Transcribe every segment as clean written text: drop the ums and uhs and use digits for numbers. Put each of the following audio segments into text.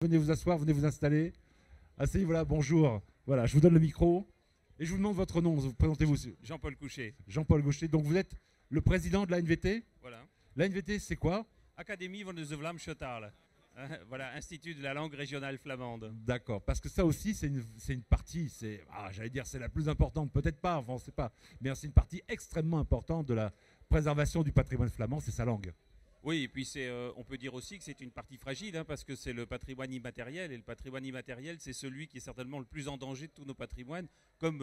Venez vous asseoir, venez vous installer. Asseyez, voilà, bonjour. Voilà, je vous donne le micro. Et je vous demande votre nom, vous présentez-vous. Jean-Paul Couchet. Jean-Paul Gaucher. Donc vous êtes le président de la NVT. Voilà. La NVT, c'est quoi? Académie van de Vlaamse Taal. Voilà, Institut de la langue régionale flamande. D'accord, parce que ça aussi, c'est une partie, j'allais dire, c'est la plus importante, peut-être pas, enfin, on ne sait pas, mais c'est une partie extrêmement importante de la préservation du patrimoine flamand, c'est sa langue. Oui, et puis on peut dire aussi que c'est une partie fragile, hein, parce que c'est le patrimoine immatériel, et le patrimoine immatériel, c'est celui qui est certainement le plus en danger de tous nos patrimoines, comme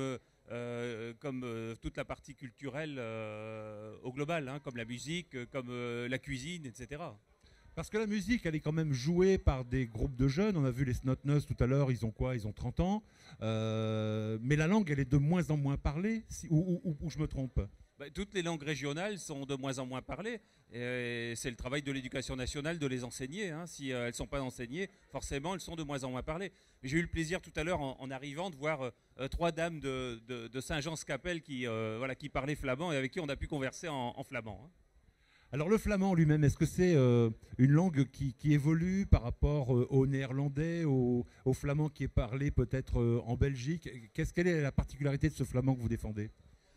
toute la partie culturelle au global, hein, comme la musique, comme la cuisine, etc. Parce que la musique, elle est quand même jouée par des groupes de jeunes. On a vu les Snot-Neus tout à l'heure, ils ont quoi? Ils ont 30 ans. Mais la langue, elle est de moins en moins parlée, ou je me trompe? Toutes les langues régionales sont de moins en moins parlées. C'est le travail de l'éducation nationale de les enseigner, hein. Si elles ne sont pas enseignées, forcément, elles sont de moins en moins parlées. J'ai eu le plaisir tout à l'heure, en arrivant, de voir 3 dames de Saint-Jean-Scapelle qui parlaient flamand et avec qui on a pu converser en flamand, hein. Alors le flamand lui-même, est-ce que c'est une langue qui évolue par rapport au néerlandais, au flamand qui est parlé peut-être en Belgique? Quelle est la particularité de ce flamand que vous défendez?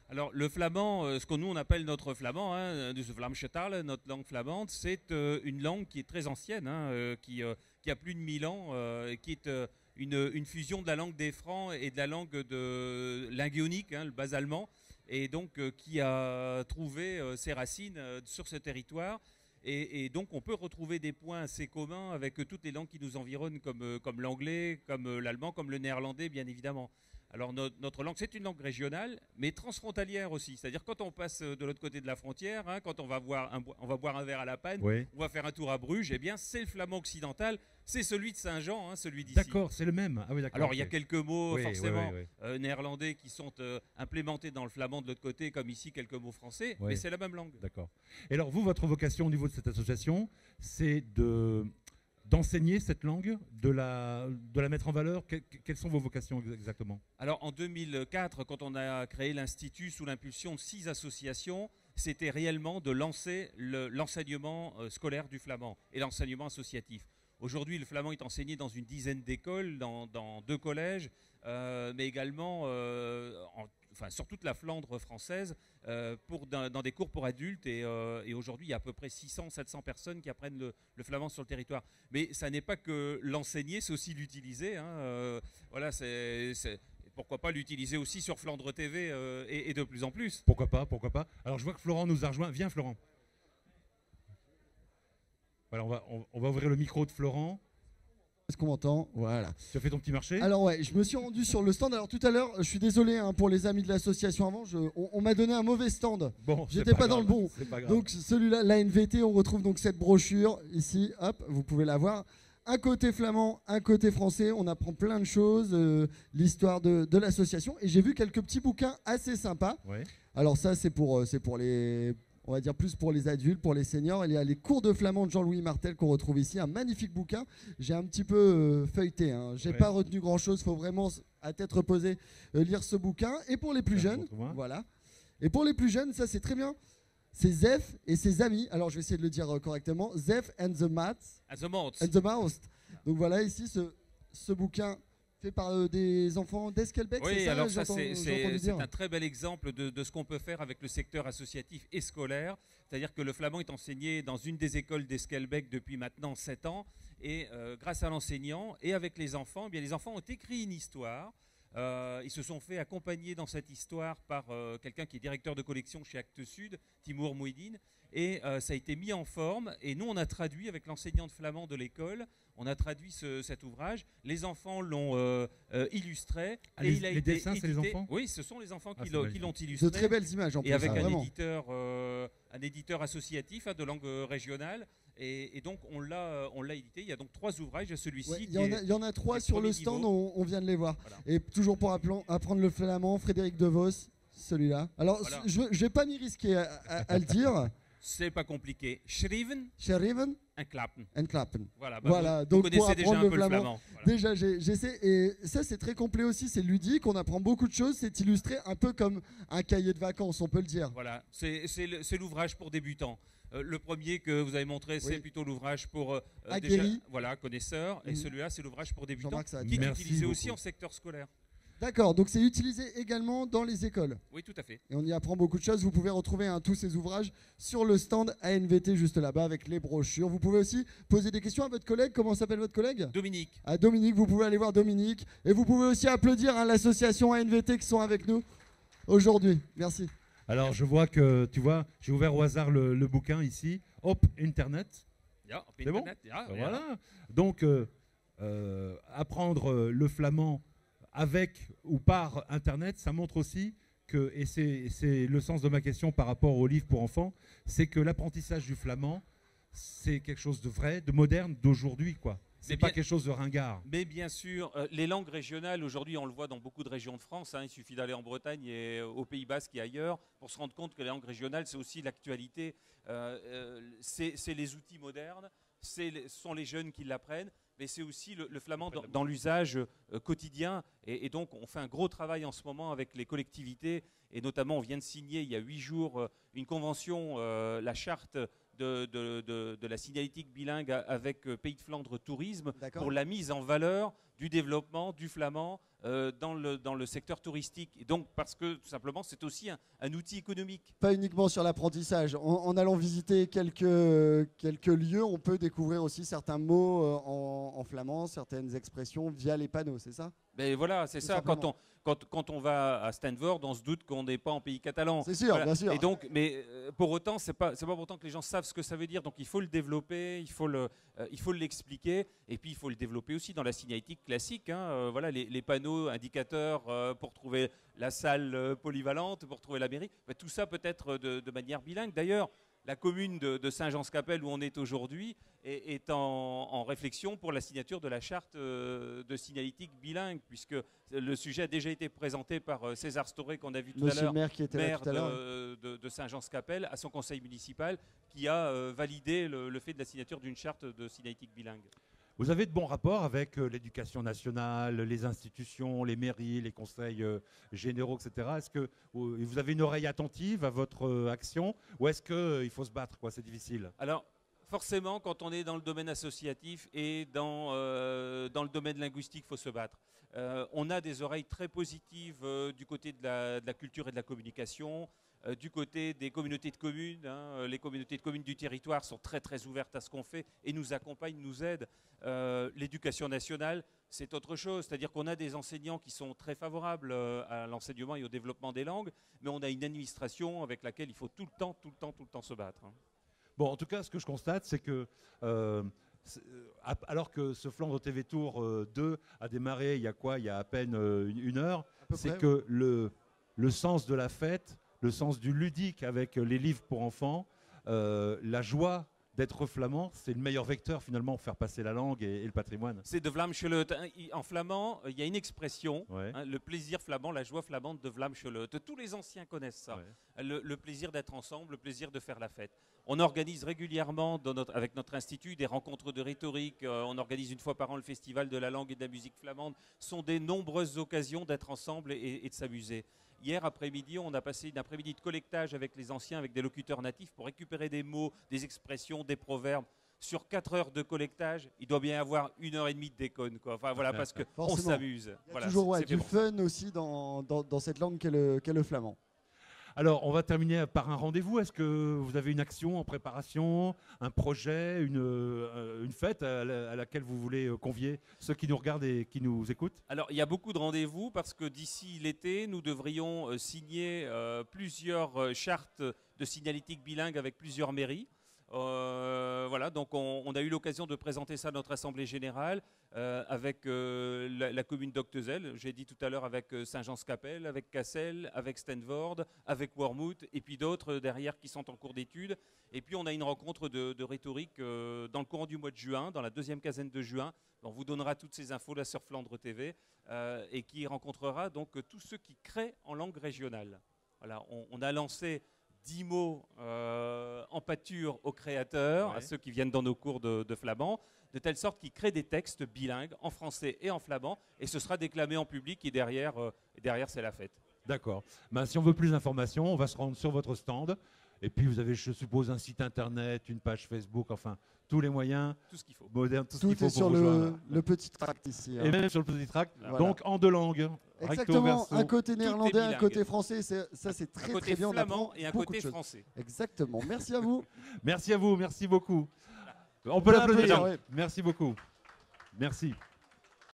Alors le flamand, ce que nous on appelle notre flamand, hein, du Vlaamse Taal, notre langue flamande, c'est une langue qui est très ancienne, hein, qui a plus de 1000 ans, qui est une fusion de la langue des Francs et de la langue de linguionique, hein, le bas allemand, et donc qui a trouvé ses racines sur ce territoire. Et donc on peut retrouver des points assez communs avec toutes les langues qui nous environnent, comme l'anglais, comme l'allemand, comme le néerlandais, bien évidemment. Alors notre langue, c'est une langue régionale, mais transfrontalière aussi. C'est-à-dire quand on passe de l'autre côté de la frontière, hein, quand on va boire un verre à La Panne, oui, on va faire un tour à Bruges, eh bien c'est le flamand occidental, c'est celui de Saint-Jean, hein, celui d'ici. D'accord, c'est le même. Ah oui, d'accord. Alors okay. Il y a quelques mots forcément oui. néerlandais qui sont implémentés dans le flamand de l'autre côté, comme ici quelques mots français, oui, mais c'est la même langue. D'accord. Et alors vous, votre vocation au niveau de cette association, c'est d'enseigner cette langue, de la mettre en valeur. Quelles sont vos vocations exactement? Alors en 2004, quand on a créé l'Institut sous l'impulsion de 6 associations, c'était réellement de lancer l'enseignement scolaire du flamand et l'enseignement associatif. Aujourd'hui, le flamand est enseigné dans une dizaine d'écoles, dans 2 collèges, mais également sur toute la Flandre française, dans des cours pour adultes. Et aujourd'hui, il y a à peu près 600-700 personnes qui apprennent le flamand sur le territoire. Mais ça n'est pas que l'enseigner, c'est aussi l'utiliser, hein. Pourquoi pas l'utiliser aussi sur Flandre TV et de plus en plus. Pourquoi pas, pourquoi pas. Alors je vois que Florent nous a rejoint. Viens Florent. Voilà, on va ouvrir le micro de Florent. Est-ce qu'on m'entend? Voilà. Tu as fait ton petit marché? Alors ouais, je me suis rendu sur le stand. Alors tout à l'heure, je suis désolé hein, pour les amis de l'association avant, on m'a donné un mauvais stand. Bon, j'étais pas dans le bon. Donc celui-là, la NVT, on retrouve donc cette brochure ici. Hop, vous pouvez la voir. Un côté flamand, un côté français. On apprend plein de choses, l'histoire de l'association. Et j'ai vu quelques petits bouquins assez sympas. Ouais. Alors ça, c'est pour les... On va dire plus pour les adultes, pour les seniors. Il y a les cours de flamand de Jean-Louis Martel qu'on retrouve ici. Un magnifique bouquin. J'ai un petit peu feuilleté, hein. J'ai pas retenu grand-chose. Il faut vraiment, à tête reposée, lire ce bouquin. Et pour les plus jeunes, voilà. Et pour les plus jeunes, ça c'est très bien. C'est Zef et ses amis. Alors je vais essayer de le dire correctement. Zef and the Mouse. And the Mouse. Donc voilà, ici ce bouquin fait par des enfants d'Esquelbec. Oui, alors ça c'est un très bel exemple de ce qu'on peut faire avec le secteur associatif et scolaire. C'est-à-dire que le flamand est enseigné dans une des écoles d'Esquelbec depuis maintenant 7 ans. Et grâce à l'enseignant et avec les enfants, eh bien, les enfants ont écrit une histoire. Ils se sont fait accompagner dans cette histoire par quelqu'un qui est directeur de collection chez Actes Sud, Timour Mouhidine. Et ça a été mis en forme. Et nous, on a traduit avec l'enseignant de flamand de l'école. On a traduit cet ouvrage. Les enfants l'ont illustré. Ah, les dessins, c'est les enfants? Oui, ce sont les enfants qui l'ont illustré. De très belles images en plus. Et avec un éditeur associatif de langue régionale. Et donc, on l'a édité. Il y a donc 3 ouvrages. Il y a celui-ci. Il y en a 3 sur le stand. On vient de les voir. Voilà. Et toujours pour apprendre le flamand, Frédéric De Vos, celui-là. Alors, voilà. Je ne vais pas m'y risquer à le dire. C'est pas compliqué. Schrijven en klappen. Voilà, vous donc connaissez déjà un peu le flamand. Voilà. Déjà, j'essaie. Et ça, c'est très complet aussi. C'est ludique. On apprend beaucoup de choses. C'est illustré un peu comme un cahier de vacances, on peut le dire. Voilà, c'est l'ouvrage pour débutants. Le premier que vous avez montré, c'est plutôt l'ouvrage pour déjà, voilà, connaisseurs. Et celui-là, c'est l'ouvrage pour débutants, qui est utilisé aussi en secteur scolaire. D'accord, donc c'est utilisé également dans les écoles. Oui, tout à fait. Et on y apprend beaucoup de choses. Vous pouvez retrouver tous ces ouvrages sur le stand ANVT juste là-bas avec les brochures. Vous pouvez aussi poser des questions à votre collègue. Comment s'appelle votre collègue? Dominique. À Dominique, vous pouvez aller voir Dominique. Et vous pouvez aussi applaudir l'association ANVT qui sont avec nous aujourd'hui. Merci. Alors je vois que, tu vois, j'ai ouvert au hasard le bouquin ici. Hop, Internet. Yeah, c'est bon yeah, voilà. Donc, apprendre le flamand avec ou par Internet, ça montre aussi que, et c'est le sens de ma question par rapport au livre pour enfants, c'est que l'apprentissage du flamand, c'est quelque chose de vrai, de moderne, d'aujourd'hui, quoi. C'est pas quelque chose de ringard. Mais bien sûr, les langues régionales, aujourd'hui, on le voit dans beaucoup de régions de France. Il suffit d'aller en Bretagne et au Pays Basque et ailleurs pour se rendre compte que les langues régionales, c'est aussi l'actualité. C'est les outils modernes, ce sont les jeunes qui l'apprennent, mais c'est aussi le flamand dans l'usage quotidien. Et donc, on fait un gros travail en ce moment avec les collectivités. Et notamment, on vient de signer il y a 8 jours une convention, la charte de la signalétique bilingue avec Pays de Flandre Tourisme pour la mise en valeur du développement du flamand dans le secteur touristique. Et donc, parce que tout simplement, c'est aussi un outil économique. Pas uniquement sur l'apprentissage. En allant visiter quelques lieux, on peut découvrir aussi certains mots en flamand, certaines expressions via les panneaux, c'est ça? Ben voilà, c'est ça. Quand on va à Stanford, on se doute qu'on n'est pas en pays catalan. C'est sûr, voilà. Bien sûr. Et donc, mais pour autant, c'est pas pour autant que les gens savent ce que ça veut dire. Donc, il faut le développer, il faut l'expliquer, et puis il faut le développer aussi dans la signalétique classique. Voilà, les panneaux indicateurs pour trouver la salle polyvalente, pour trouver la mairie. Ben, tout ça peut être de manière bilingue. D'ailleurs, la commune de Saint-Jean-Scapelle où on est aujourd'hui est en réflexion pour la signature de la charte de signalétique bilingue, puisque le sujet a déjà été présenté par César Storé, qu'on a vu tout à l'heure, maire qui était maire là tout à l'heure. de Saint-Jean-Scapelle, à son conseil municipal, qui a validé le fait de la signature d'une charte de signalétique bilingue. Vous avez de bons rapports avec l'éducation nationale, les institutions, les mairies, les conseils généraux, etc. Est-ce que vous avez une oreille attentive à votre action, ou est-ce qu'il faut se battre, quoi? C'est difficile. Alors, forcément, quand on est dans le domaine associatif et dans le domaine linguistique, il faut se battre. On a des oreilles très positives du côté de la culture et de la communication. Du côté des communautés de communes, les communautés de communes du territoire sont très très ouvertes à ce qu'on fait et nous accompagnent, nous aident. L'éducation nationale, c'est autre chose, c'est-à-dire qu'on a des enseignants qui sont très favorables à l'enseignement et au développement des langues, mais on a une administration avec laquelle il faut tout le temps se battre. Bon, en tout cas, ce que je constate, c'est que alors que ce Flandre TV Tour 2 a démarré il y a à peine une heure, c'est que le sens de la fête, le sens du ludique avec les livres pour enfants, la joie d'être flamand, c'est le meilleur vecteur finalement pour faire passer la langue et le patrimoine. C'est de Vlamschelet. En flamand, il y a une expression, le plaisir flamand, la joie flamande de Vlamschelet. Tous les anciens connaissent ça. Ouais. Le plaisir d'être ensemble, le plaisir de faire la fête. On organise régulièrement avec notre institut des rencontres de rhétorique. On organise une fois par an le festival de la langue et de la musique flamande. Ce sont des nombreuses occasions d'être ensemble et de s'amuser. Hier après-midi, on a passé une après-midi de collectage avec les anciens, avec des locuteurs natifs pour récupérer des mots, des expressions, des proverbes. Sur 4 heures de collectage, il doit bien y avoir 1h30 de déconne, quoi. Enfin, voilà, parce qu'on s'amuse. Il y a voilà, toujours du fun aussi dans cette langue qu'est le flamand. Alors, on va terminer par un rendez-vous. Est-ce que vous avez une action en préparation, un projet, une fête à laquelle vous voulez convier ceux qui nous regardent et qui nous écoutent? Alors, il y a beaucoup de rendez-vous parce que d'ici l'été, nous devrions signer plusieurs chartes de signalétique bilingue avec plusieurs mairies. Voilà, donc on a eu l'occasion de présenter ça à notre Assemblée Générale avec la commune d'Octezel, j'ai dit tout à l'heure avec Saint-Jean-Scapelle, avec Cassel, avec Stanford, avec Wormhout et puis d'autres derrière qui sont en cours d'études. Et puis on a une rencontre de rhétorique dans le courant du mois de juin, dans la deuxième quinzaine de juin. On vous donnera toutes ces infos là sur Flandre TV et qui rencontrera donc tous ceux qui créent en langue régionale. Voilà, on a lancé 10 mots en pâture aux créateurs, à ceux qui viennent dans nos cours de flamand, de telle sorte qu'ils créent des textes bilingues en français et en flamand, et ce sera déclamé en public, et derrière c'est la fête. D'accord. Ben, si on veut plus d'informations, on va se rendre sur votre stand, Et puis vous avez, je suppose, un site internet, une page Facebook, enfin tous les moyens Tout ce qu'il faut. modernes, tout ce Tout qu'il faut est pour sur vous joindre. le petit tract ici. Et même sur le petit tract, Voilà. donc en deux langues. Recto, Exactement, verso. un côté néerlandais, un bilingue. côté français, ça c'est Un très côté très bien. On flamand apprend et un beaucoup côté de choses. français. Exactement, merci à vous. Merci à vous, merci beaucoup. On peut peut l'applaudir. l'applaudir, ouais. Merci beaucoup. Merci.